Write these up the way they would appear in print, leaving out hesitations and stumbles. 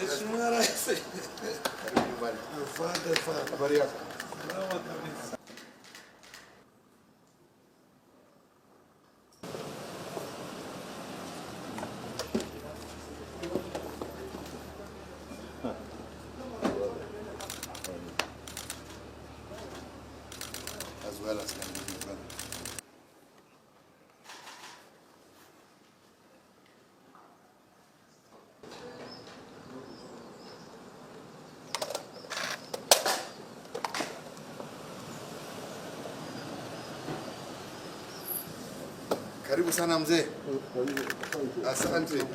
As well as can be done. Karibu sana mzee. Asante.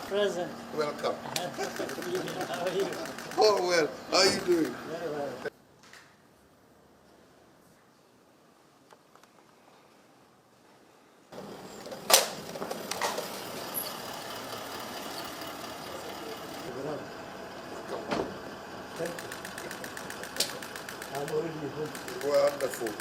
Present. Welcome. How are you? Oh well, how are you doing? Very well. I'm already home. Wonderful.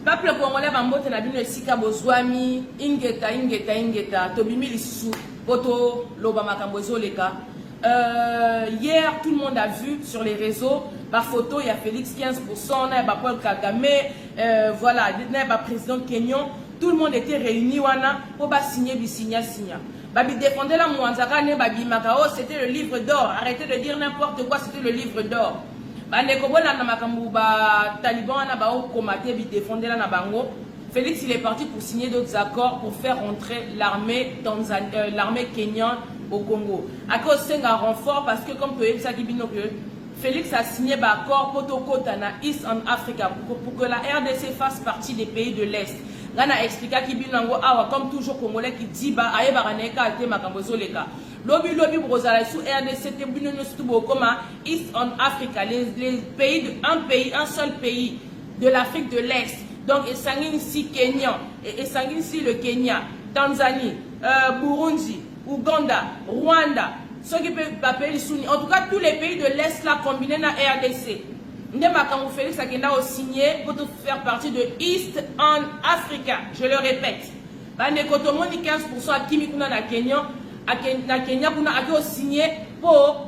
Peuple congolais bambote na bino esika bozwami ingeta tobimi lisusu poto loba makambo ezoleka. Hier tout le monde a vu sur les réseaux ba photo il y a Félix 15% na ba Paul Kagame voilà na ba président Kenyan, tout le monde était réuni wana pour ba signer signa. Babi défendait la Mwanzaka ne babi makao, c'était le livre d'or. Arrêtez de dire n'importe quoi, c'était le livre d'or. Félix il est parti pour signer d'autres accords pour faire rentrer l'armée kenyane au Congo. À cause c'est un renfort parce que comme Félix a signé un accord pour East en Africa pour que la RDC fasse partie des pays de l'Est. Gana expliqué comme toujours Congolais qui dit bah aye baraneka ate makambozo leka. Lobby brozala sous RDC te bino stubo comme East en Africa les pays un seul pays de l'Afrique de l'Est. Donc et sangine si Kenya et sangine si le Kenya, Tanzanie, Burundi, Ouganda, Rwanda, ceux qui peuvent papier Souni, en tout cas tous les pays de l'Est là combinés na RDC. Ndemakamou Félix a signé pour faire partie de East en Africa. Je le répète. Bande kotomoni 15% à Kimikuna na Kenya. Na Kenya kuna a signé pour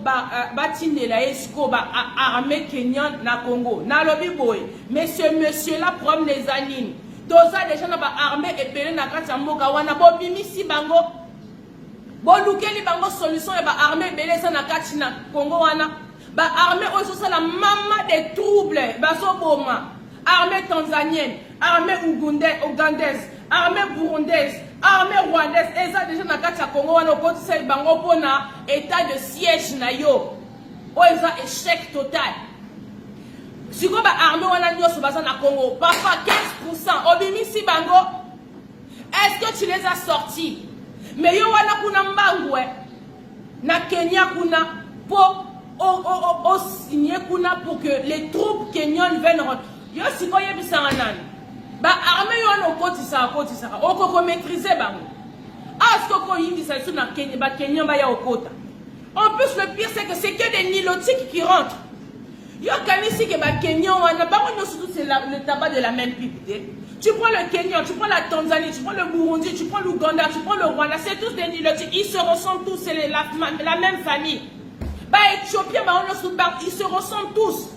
batinde la esco armée kenyane na Congo. Na lobby boy. Mais ce monsieur là prend les animes. Doza déjà na armée et pelé na kati mboka wana bo bimisi bango. Bo lukeli bango solution et armée belé ça na kati na Congo wana. Armée aussi la maman des troubles, Boma, armée tanzanienne, armée ougandaise, armée burundaise, armée rwandaise, et ça déjà na kati ya Congo wana okoti sa bango pona état de siège na yo. O eza échec total. Si ko armée wana nyoso baza na Congo, parfois 15% obimisi bango. Est-ce que tu les as sortis? Mais yo wana kuna mbangwe na Kenya kuna po au signé pour que les troupes kenyanes viennent rentrer. Yo siko yebisanga nani. Ba armée yo no kotisa. Oko maîtriser bango. Est-ce que ko yindisa su na Kenya ba Kenyan ba ya okota. En plus le pire c'est que c'est que des nilotiques qui rentrent. Yo kanisi que ba Kenyan wana bango no surtout c'est le tabac de la même pipe. Tu prends le Kenya, tu prends la Tanzanie, tu prends le Burundi, tu prends l'Ouganda, tu prends le Rwanda, c'est tous des nilotiques. Ils se ressemblent tous, c'est la même famille. Bah Éthiopien, bah ils se ressemblent tous.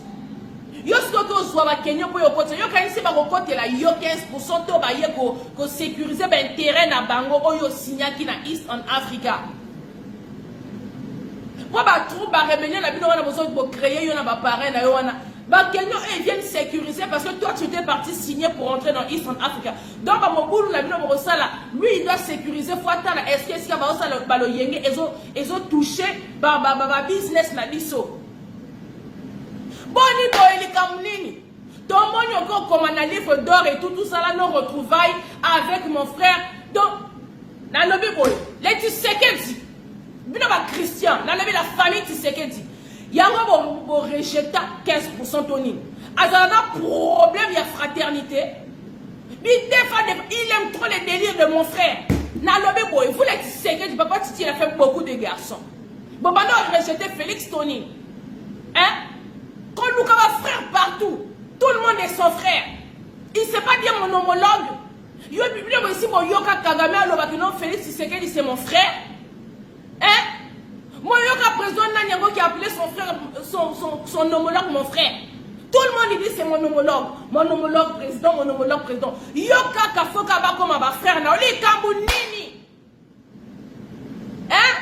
Yo skoko zwa Kenya pour yo côté. Yo kanisi ba côté la yo 15% to ba yeko ko sécuriser ben terrain na bango oyo signaki na East en Africa. Pour ba troupe ba rébellion na bino wana bozo bo créer yo na ba parrain na yo wana. Bah Kenya ils viennent sécuriser parce que toi tu étais parti signer pour entrer dans East en Africa. Donc ba mobulu na bino bo sala, lui il doit sécuriser fois la est-ce que ba sala ba lo yenge ezo toucher ba business na biso. Boni boeli kamnini. Donc moi yoko comme un livre d'or et tout ça là nos retrouvailles avec mon frère. Donc na lobi boy, les Tshisekedi. Bino ba Christian, na lobi la famille Tshisekedi. Yango bo rejeta 15% toni. Azana problème ya fraternité. Il aime trop les délires de mon frère. Nalobi boy, vous les Tshisekedi, papa Titi, il a fait beaucoup de garçons. Bon, maintenant, on a rejeté Félix Tony. Hein? Quand Luka va frère partout, tout le monde est son frère. Il ne sait pas dire mon homologue. Yo, ici, mon Yoka Kagame, alors que non, Félix Tshisekedi, c'est mon frère. Hein? Mon Yoka président Nanyango qui a appelé son frère, son homologue, mon frère. Tout le monde dit c'est mon homologue président, mon homologue président. Yoka Kafoka va comme ma frère, na oli Kabounini. Hein?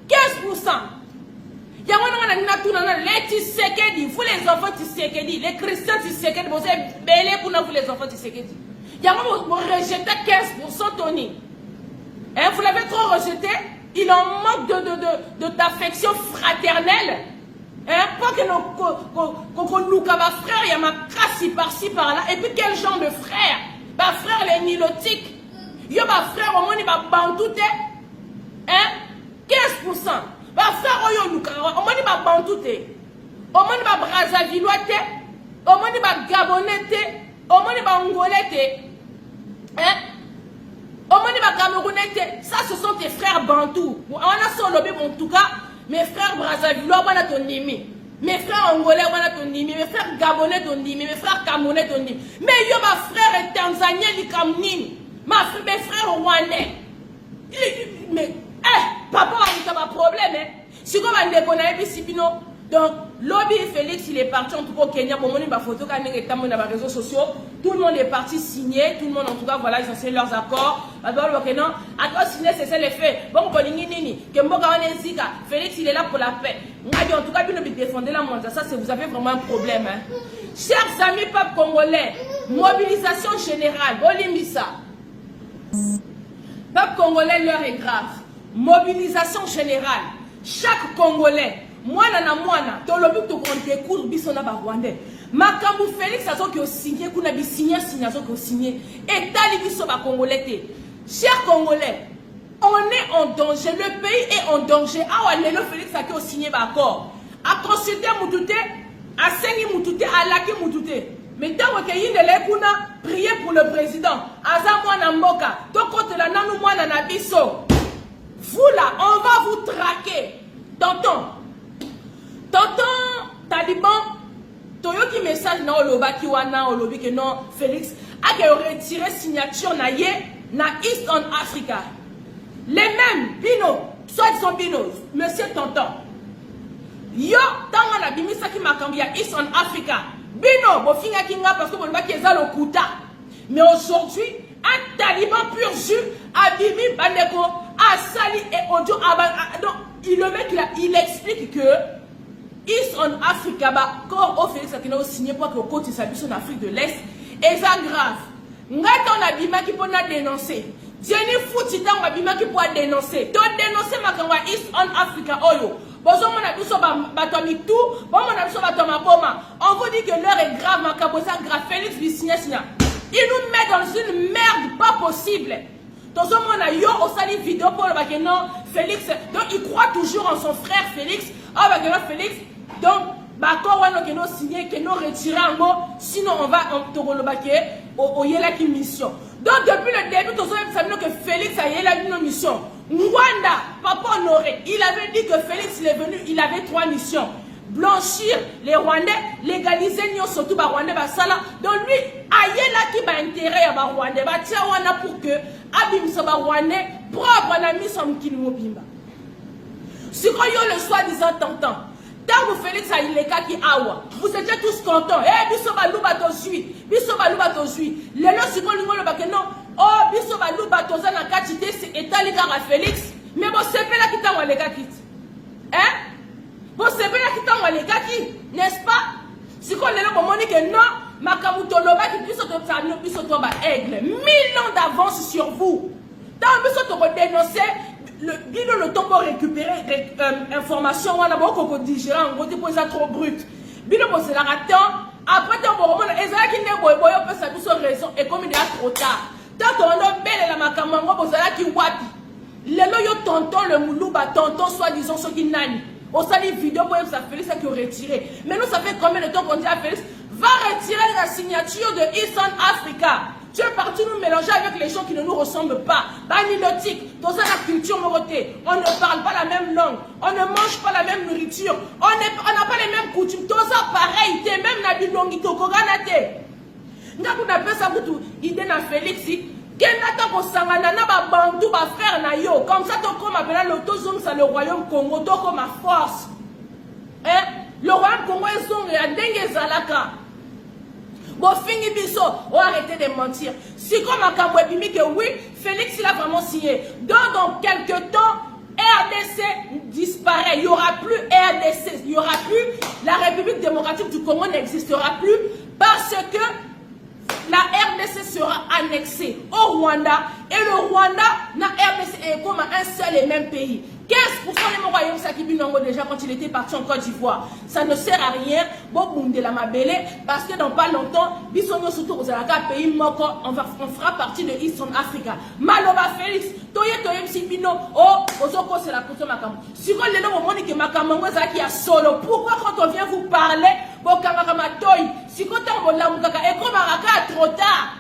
15%. Les Tshisekedi, vous les enfants Tshisekedi, les chrétiens Tshisekedi, vous êtes belés pour nous, les enfants Tshisekedi. Vous rejetez 15%, Tony. Hein, vous l'avez trop rejeté. Il en manque d'affection fraternelle. Hein, pas que nous frère, il y a ma crasse par-ci, par-là. Et puis quel genre de frère? Ma frère, les nilotiques. Il y a ma frère, au moins, il va bantouter. Hein? 15%. Ma frère, au moins, il va bantouter. Au moins, il va brazavilloiter. Au moins, il va gabonneter. Au moins, il va angolais. Hein? Au moins, il va camerounais. Ça, ce sont tes frères bantous. On a son lobby, en tout cas. Mes frères brazavillois, on a ton nimi. Mes frères angolais, on a ton nimi. Mes frères gabonais, ton nimi. Mes frères camerounais, ton nimi. Mais yo, ma frère est tanzanien, il kamnini. Mes frères rwandais. Mais, papa, on a un problème, hein. Si comme on déconne, puis si bino. Donc, lobby Félix, il est parti en tout cas au Kenya. Pour moi, il y a des photos qui sont dans les réseaux sociaux. Tout le monde est parti signer. Tout le monde, en tout cas, voilà, ils ont signé leurs accords. Alors, ok, non. À toi, signer, c'est ça les faits. Bon, on nini. Félix, il est là pour la paix. En tout cas, vous défendez la monde. Ça, vous avez vraiment un problème. Hein. Chers amis peuples congolais, mobilisation générale. Bolimbisa. Peuple congolais, l'heure est grave. Mobilisation générale. Chaque Congolais. Mwana na mwana, tolobi to konte cour biso na ba Rwandais. Makambu Félix azo ki o signé kuna bi signer azo ki o signé et tali biso ba Congolais te. Chers Congolais, on est en danger, le pays est en danger. Awa lelo Félix a ki o signé ba accord. A consulter mutute, a sengi mutute, a laki mutute. Mais tant que yindele kuna prier pour le président. Aza mwana mboka, to kote la nanu mwana na biso. Vous là, on va vous traquer. Tonton Taliban, Toyoki message na oloba ki wana olobi que non Félix a que retiré signature na ye na East on Africa. Les mêmes Bino, soit ils sont Bino, monsieur Tonton. Yo tanga na bimisa ki makambi ya East on Africa. Bino bo finga kinga parce que bo ba keza lokuta. Mais aujourd'hui, un Taliban pur jus a bimi bandeko a sali et audio donc il explique que East on Africa, quand on Félix Akina a signé pour que le côté s'habille en Afrique de l'Est, et ça grave. Ngaton abima qui peut dénoncer. Jenny Foutita abima qui peut dénoncer. Donc dénoncer ma East on Africa oyo. Bozo mon abiso batomi tout, bon mon abiso batoma boma. On vous dit que l'heure est grave, ma cabosa grave. Félix lui signa. Il nous met dans une merde pas possible. Dans ce moment, yo au sali vidéo pour le bac non Félix. Donc il croit toujours en son frère Félix. Ah bah non Félix. Donc d'accord on a non signé que non retiré en mot. Sinon on va en le bac au yela qui mission. Donc depuis le début tous on savait que Félix a yela une mission. Mwanda papa Honoré il avait dit que Félix il est venu il avait 3 missions. Blanchir les Rwandais, légaliser nous surtout les Rwandais basala. Donc lui ayela qui va intérêt à les Rwandais ba tia wana pour que abim so ba Rwandais propre la mission mukili mobimba. Si quand yo le soi-disant tentant, tant que Félix a il cas qui awa, vous étiez tous contents. Eh biso ba luba to suis, biso ba luba to suis. Lelo si ko lingo le ba non, oh biso ba luba to za na katité c'est étali ka Félix, mais bon c'est pas là qui t'a les gars quitte. Hein? Bon, c'est bien qui t'envoie les gars qui, n'est-ce pas? Si on est là pour dire que non, Makamuto Loba qui puisse te aigle. 1000 ans d'avance sur vous. Tant que vous dénoncer, le temps pour récupérer information, on a beaucoup de digérer, on va poser trop brut. Bino c'est la raton. Après, tant que vous avez raison et comme il est trop tard. Tant qu'on a belle la Makamango, vous avez qui wapi. Les loyaux tonton, le moulouba, tonton, soi-disant, ceux qui nani. On s'est dit vidéo pour ça Félix qui a retiré. Mais nous, ça fait combien de temps qu'on dit à Félix va retirer la signature de Eastern Africa. Tu es parti nous mélanger avec les gens qui ne nous ressemblent pas. Banilotique, dans la culture moroté, on ne parle pas la même langue, on ne mange pas la même nourriture, on n'a pas les mêmes coutumes. Tout ça pareil, même na bilongi tokoganate. Ngaku na pesa kutu idée na Félix. Kenata ko sangana na ba bantu ba frère na yo. Comme ça to comme appela l'autozone ça le royaume Congo to comme ma force. Hein? Le royaume Congo est son ya ndenge zalaka. Bon, fini biso, on arrêtez de mentir. Si comme un Kabouébimi que oui, Félix il a vraiment signé. Dans quelques temps, RDC disparaît. Il n'y aura plus RDC. Il n'y aura plus. La République démocratique du Congo n'existera plus parce que la RDC sera annexée au Rwanda. Et le Rwanda, la RDC est comme un seul et même pays. 15% de mon royaume Sakibinongo déjà quand il était parti en Côte d'Ivoire. Ça ne sert à rien. Bon, de la mabele, parce que dans pas longtemps, Bisonyo surtout aux Alaka pays moko, on fera partie de Eastern Africa. Maloba Félix, Toye Sipino, oh, Ozoko c'est la couture Makambo. Si vous le nom que Makambo Zaki a solo, pourquoi quand on vient vous parler, Bokamakama si quand on voit la Mukaka, et comme Araka trop tard.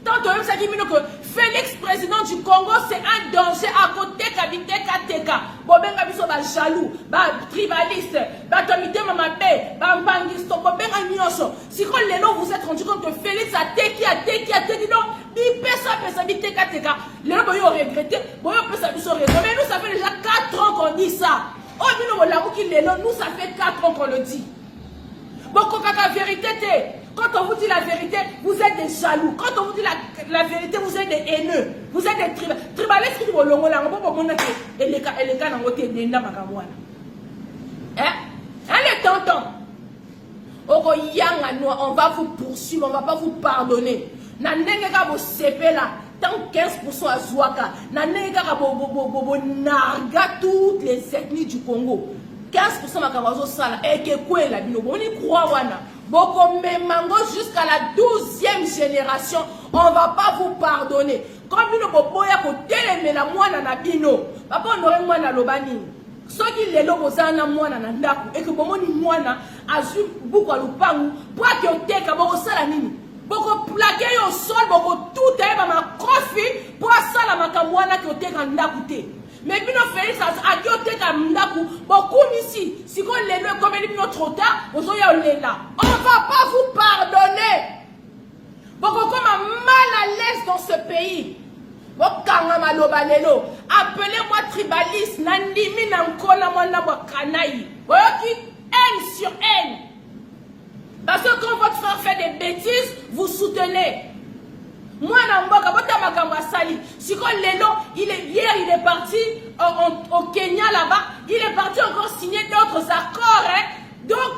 Tant que Félix, président du Congo, c'est un danger à côté Kabite Kateka. Bobenga biso ba jaloux, ba tribaliste, ba tomité mamabe, ba mbangisto, bobenga nyonso. Si quand les noms vous êtes rendu compte que Félix a teki, non, pesa bite Kateka. Les noms vous regretté, boyo pesa biso raison. Mais nous ça fait déjà 4 ans qu'on dit ça. Oh, nous ça fait 4 ans qu'on le dit. Bon, quand la vérité est. Quand on vous dit la vérité, vous êtes des jaloux. Quand on vous dit la vérité, vous êtes des haineux. Vous êtes des tribalistes qui vont l'ongo là. On peut pas montrer et les cas n'ont pas été nés les tontons. On va vous poursuivre, on ne va pas vous pardonner. Nanenga bo sepe là, tant 15% à Zouaka. Nanenga bo narga toutes les ethnies du Congo. 15% makawazo sala et que quoi la bino. On y croit wana. Boko memango jusqu'à la 12e génération, on ne va pas vous pardonner. Comme nous boboya ko telemela mwana na bino. Papa on aurait mwana lobani. Ceux qui les lobozana mwana na ndaku et que bomoni mwana azu buko lupangu pour que oteka boko sala nini. Boko plaquer au sol boko tout est ba makofi pour sala makamwana que oteka ndaku te. Mais bino Félix a dit beaucoup ici. Si vous l'avez comme il est trop tard, vous allez là. On ne va pas vous pardonner. Beaucoup comme mal à l'aise dans ce pays. Appelez-moi tribaliste. Nandimi nankona mwana wakanaï. Voyez haine sur haine. Parce que quand votre frère fait des bêtises, vous soutenez. Moi, si hier il est parti au Kenya là-bas, il est parti encore signer d'autres accords. Hein? Donc,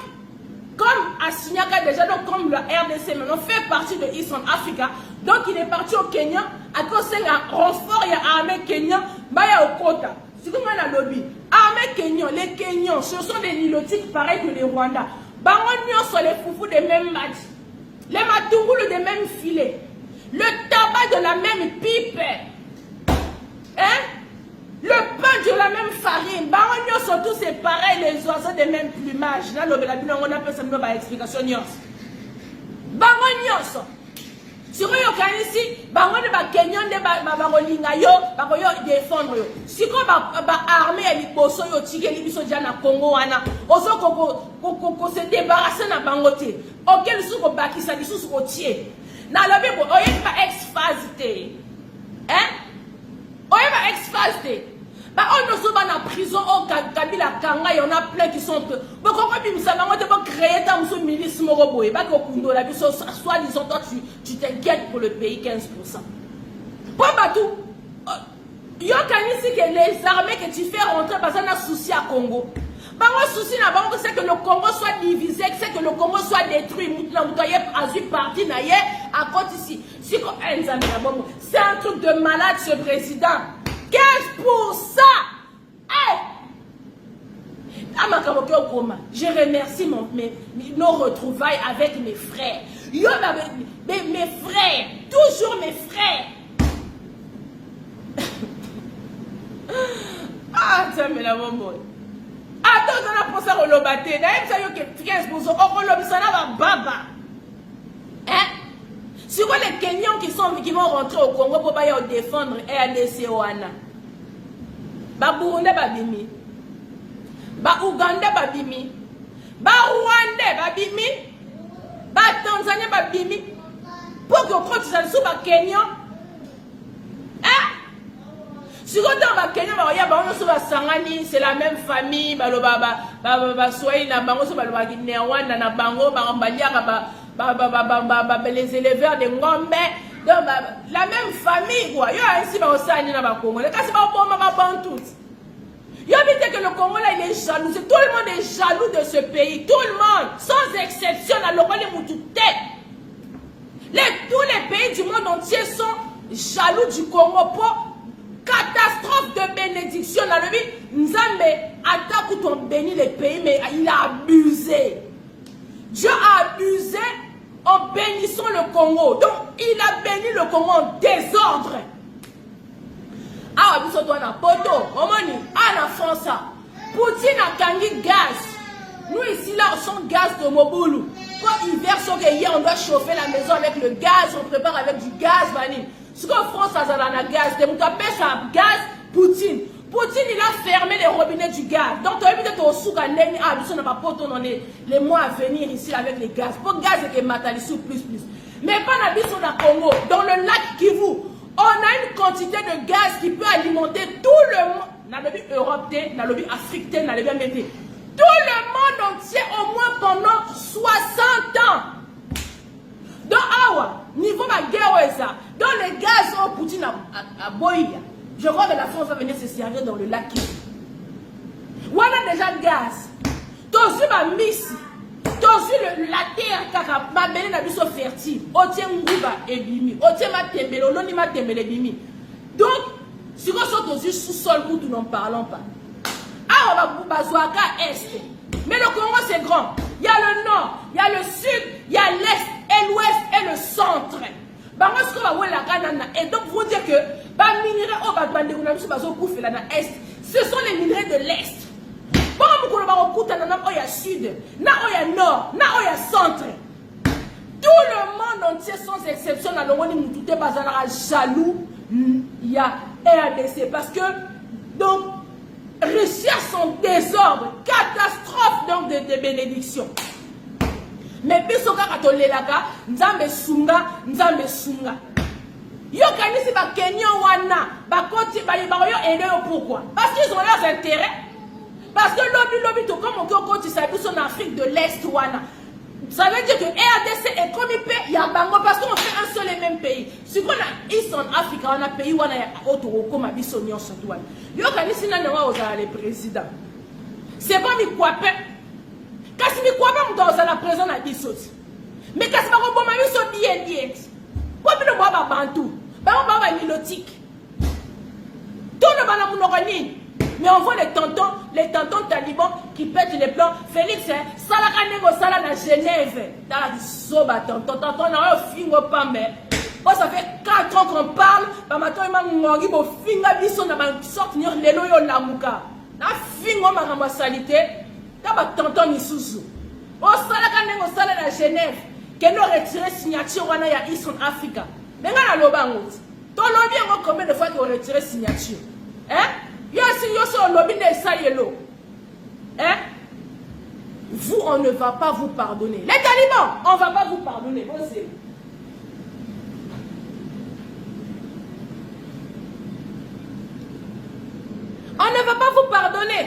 comme Asinyaka déjà, donc comme la RDC maintenant fait partie de Eastern Africa, donc il est parti au Kenya, à cause d'un renfort, il y a armée Kenya, Baya au Kota. C'est comme un lobby. Armée Kenya, les Kenyans, ce sont des nilotiques pareils que les Rwandais. Bangonnions sont les foufous des mêmes matchs, les matouroules des mêmes filets. Le tabac de la même pipe. Hein? Le pain de la même farine. Baronnios sont tous pareils, les oiseaux des mêmes plumages. Là, on appelle ça une explication. Baronnios. Sur eux, ici, baronne ba Kenyan de barolinga yo, baroyo défendre yo. Si ko ba armée ali boso yo tigeli biso dia na Congo wana, ozo ko se débarrasser na bangote. Auquel sou ko bakisa biso sou ko tie. Na lobi bo oye ba ex-phase. Hein? Oye ba ex-phase. Bah on nous va en prison au Kabila Kanga, il y en a plein qui sont beaucoup comme ça on va créer ta milice moroboé bah que Kundo la biso soit disons toi tu t'inquiètes pour le pays 15%. Pas batou. Il y a ici que les armées que tu fais rentrer parce qu'on a souci à Congo. Bah mon souci là bas c'est que le Congo soit divisé, c'est que le Congo soit détruit, parti naïe à côté ici. C'est un truc de malade ce président. 15%! Hey! Je remercie nos retrouvailles avec mes frères. Mes frères, toujours mes frères. Ah, tiens, mais la maman. Attends, on a pensé à l'obaté. D'ailleurs, ça y est, 15%. On va baba. Hein? Sur les Kenyans qui vont rentrer au Congo pour défendre RDC Oana. Ba Burundi babimi. Ba Ouganda babimi. Ba Rwanda babimi. Ba Tanzanie babimi. Pour que quand tu sois ba Kenyan. Hein? Si vous êtes dans Kenya, c'est la même famille. Les éleveurs de Ngombe. La même famille. Il y a ici au Congo. Les cas, c'est pas bon tout. Il y a que le Congo là, il est jaloux. Tout le monde est jaloux de ce pays. Tout le monde, sans exception, tous les pays du monde entier sont jaloux du Congo. Catastrophe de bénédiction dans le vie. Nzambe attaque où on bénit les pays, mais il a abusé. Dieu a abusé en bénissant le Congo. Donc, il a béni le Congo en désordre. Ah, vous êtes en poto, en France. Poutine a gagné gaz. Nous ici, là, on sent gaz de Moboulou. Quand hiver, hier, on doit chauffer la maison avec le gaz, on prépare avec du gaz, vanille. Ce qu'en France, ça a un gaz. Des gens qui ça gaz, Poutine. Poutine, il a fermé les robinets du gaz. Donc, tu as vu que tu as souk à l'ennemi. Ah, nous, on n'a pas poté dans les mois à venir ici avec les gaz. Pour le gaz, c'est que matalisou plus. Mais pas dans le Congo, dans le lac Kivu, on a une quantité de gaz qui peut alimenter tout le monde. Dans le pays Europe, dans le pays Afrique, dans le pays Amérique. Tout le monde entier, au moins pendant 60 ans. Dans Awa, niveau de la guerre, dans les gaz au Poutine à Boïa, je crois que la France va venir se servir dans le lac Kivu. On a déjà le gaz. T'as vu ma miss, t'as vu la terre car ma belle n'a vu so fertile. Otien Ngouba et Bimi, Otien Matembele, Oloni Matembele Bimi. Donc, si on sort dans sous-sol, nous n'en parlons pas. Ah, on va Bazouaka Est. Mais le Congo c'est grand. Il y a le nord, il y a le sud, il y a l'est et l'ouest et le centre. Et donc vous dire que ce sont les minerais de l'est. Il y a sud, il y a nord, il y a centre. Tout le monde entier sans exception dans le monde jaloux. Il y a RDC parce que donc recherche son désordre, catastrophe donc de bénédiction. Mais bisoka katolelaka nzambe sunga. Yo kanisi ba Kenya wana ba koti ba yo aider pourquoi? Parce qu'ils ont leurs intérêts. Parce que lobby to comme on koti sa biso en Afrique de l'Est wana. Ça veut dire que RDC est comme il y a bango parce qu'on fait un seul et même pays. Si on a East Africa, on a pays wana ya otoko ma biso nyonso toi. Yo kanisi na wa oza le président. C'est pas mi kwape. Kasi mi kwape mto oza la président na biso. Mais kasi ba ko boma biso bien. Kwa bino ba bantu. Ba nilotique. Tout le bana munoko nini. Mais on voit les tontons talibans qui pètent les plans. Félix, Salaka Nego Sala na Genève. Dans la soba, tonton, on a un fingo pambe. Ça fait 4 ans qu'on parle. Maintenant, il m'a dit que finga biso na sorte ni lelo yo lamuka. Na fingo ma salité. Taba tonton Misuzu. O Salaka Nego Sala na Genève. Que nous retirer signature wana ya East Africa. Mais ngana lobango. Ton lobby en combien de fois qu'on retire signature? Hein? Hein? Vous, on ne va pas vous pardonner. Les talibans, on ne va pas vous pardonner. On ne va pas vous pardonner.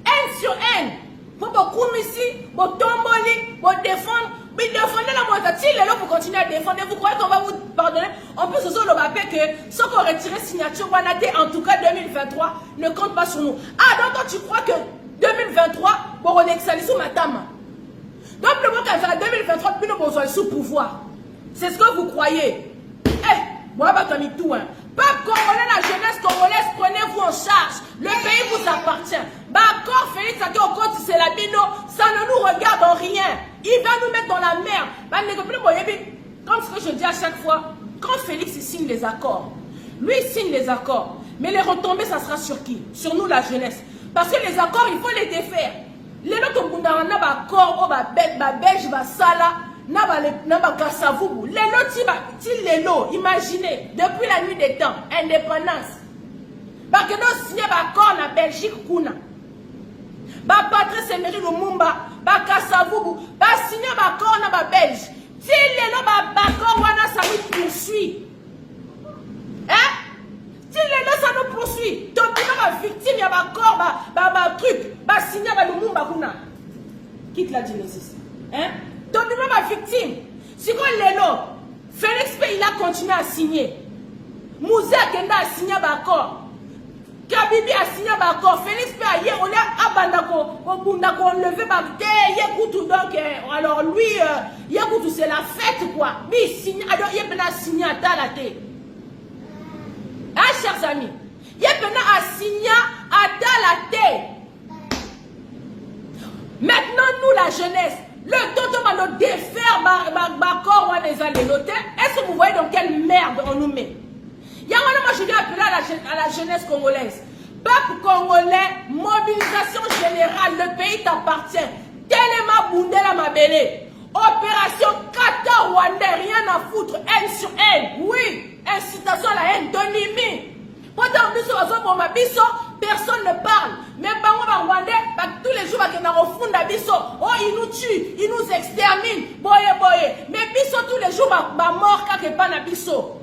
Haine sur haine. Vous beaucoup ici, vous tombez, vous défendre. Mais défendez la moitié, si les gens vous continuez à défendre, vous croyez qu'on va vous pardonner? On peut se dire que ceux qui ont retiré signature, en tout cas 2023, ne compte pas sur nous. Ah, donc toi tu crois que 2023, pour on exalise sous madame. Donc le moment qu'elle fait 2023, puis nous besoin sous pouvoir. C'est ce que vous croyez. Eh, moi, je vais tout. Peuple congolais, la jeunesse congolaise, prenez-vous en charge. Le pays vous appartient. D'accord, Félix, c'est la bino, ça ne nous regarde en rien. Il va nous mettre dans la merde. Comme ce que je dis à chaque fois, quand Félix signe les accords, lui il signe les accords, mais les retombées, ça sera sur qui? Sur nous, la jeunesse. Parce que les accords, il faut les défaire. Les autres, on a un accord, belge, sala, Nabakasavubu. Lelo ti lelo, imaginez, depuis la nuit des temps, indépendance. Bakeno signé bakor na Belgique kuna. Ba Patrice Emery Lumumba, Bakasavubu, ba signé bakor na ba Belge. Ti lelo ba bakor wana ça nous poursuit. Hein? Si les deux ça nous poursuit, donc ma victime, il y a ma corps, ma truc, ma signé, ma Lumumba kuna. Quitte la Genesis. Hein? Donc ma victime. Si on l'élo, Félix P, il a continué à signer. Mouzé Kenda a signé ma corps. Kabibi a signé ma corps. Félix P, hier, on a abandako, on levé ma tête, Yekoutou, donc, alors lui, Yekoutou, c'est la fête, quoi. Mais il signe, alors il a signé à Talaté. Ah, chers amis, il y a un signé à Talaté. Maintenant, nous, la jeunesse, le tonton va nous défaire ma corps, on les a les noter. Est-ce que vous voyez dans quelle merde on nous met? Il y a un moment, je vais appeler à la jeunesse congolaise. Peuple congolais, mobilisation générale, le pays t'appartient. Téléma Boundela Mabélé. Opération Kata Rwandais, rien à foutre, haine sur haine. Oui. Incitation à la haine, Donimi. Pendant personne ne parle. Mais Rwandais, tous les jours, oh, ils nous tuent, ils nous exterminent. Boye. Mais Bisso, tous les jours, mort, car pas na Bisso.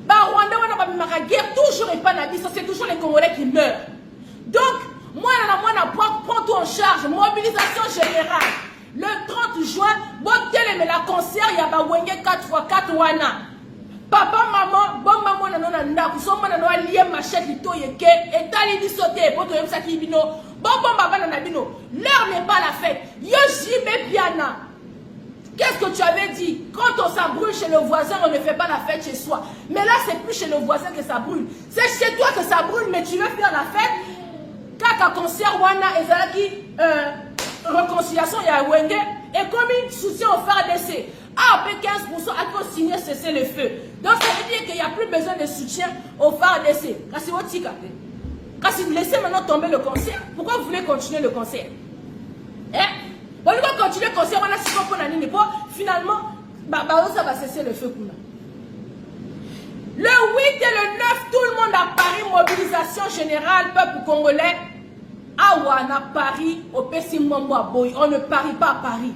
Rwandais, on a guerre, toujours et pas na Bisso, c'est toujours les Congolais qui meurent. Donc, moi, prends tout en charge, mobilisation générale. Le 30 juin, mais la concert, il y a 4x4 wana. Papa, maman, bon maman, nanana, kusoma na noa lié machette lito yeke, et tali di sauté, poto yem saki bino, bon baba nanabino. L'heure n'est pas la fête. Yo jime piana. Qu'est-ce que tu avais dit? Quand on s'abrûle chez le voisin, on ne fait pas la fête chez soi. Mais là, c'est plus chez le voisin que ça brûle. C'est chez toi que ça brûle, mais tu veux faire la fête. Kaka concert wana ezalaki réconciliation ya wenge et comme il soutient au FARDC. Ah, 15% a signé cesser le feu. Donc ça veut dire qu'il n'y a plus besoin de soutien au FARDC. Quand vous laissez maintenant tomber le concert, pourquoi vous voulez continuer le concert? Hein? Vous voulez continuer le concert, on a 6 pour l'année, finalement, ça va cesser le feu. Le 8 et le 9, tout le monde à Paris, mobilisation générale, peuple congolais. Awana Paris, au Pessimombo à Boy. On ne parie pas à Paris.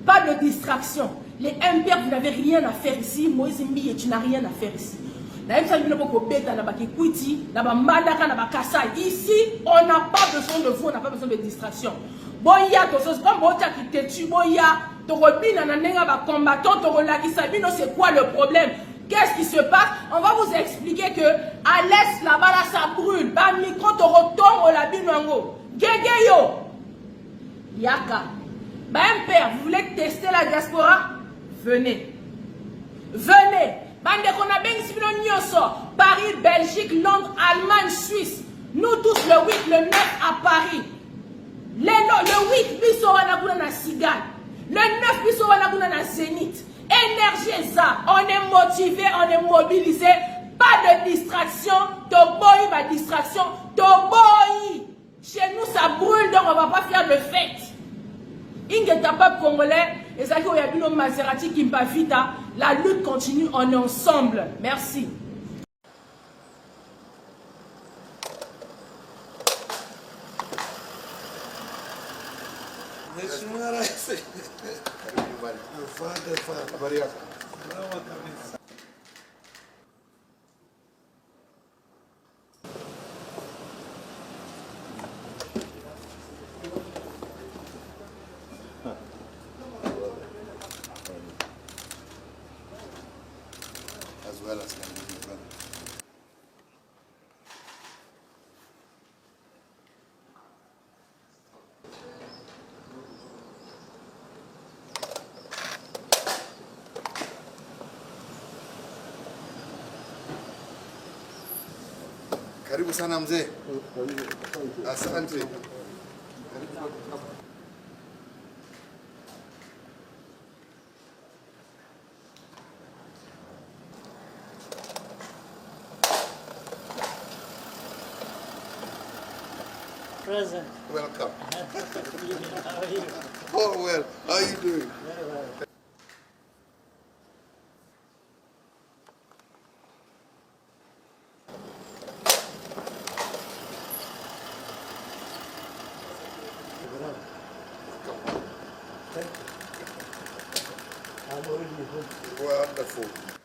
Pas de distraction. Les MPR, vous n'avez rien à faire ici. Moïse Mbiye, tu n'as rien à faire ici. Ici, on n'a pas besoin de vous, on n'a pas besoin de distraction. Boya, comme Boya qui te tue, Boya, c'est quoi le problème? Qu'est-ce qui se passe? On va vous expliquer que à l'est, là-bas, là, ça brûle. Bah, micro, te retourne au labinango. Gegeyo. Yaka. Bah, un père, vous voulez tester la diaspora? Venez. Venez. Bah, dès qu'on a bien ici, Paris, Belgique, Londres, Allemagne, Suisse. Nous tous, le 8, le 9 à Paris. Le 8, biso wanaguna na Sigal. Le 9, biso wanaguna na Zénith. Énergie ça, on est motivé, on est mobilisé, pas de distraction, toboyi ma distraction, toboyi. Chez nous ça brûle donc on va pas faire de fête. Ingeta peuple congolais, et ça qui a eu Maserati qui m'a vita, la lutte continue, on est ensemble. Merci. As well as Canadian. Karibu sana mzee. Asante. Present. Welcome. How are you? Oh well, how are you doing? Very well. Bravo. Come on. Thank you. I'm already home. Wonderful.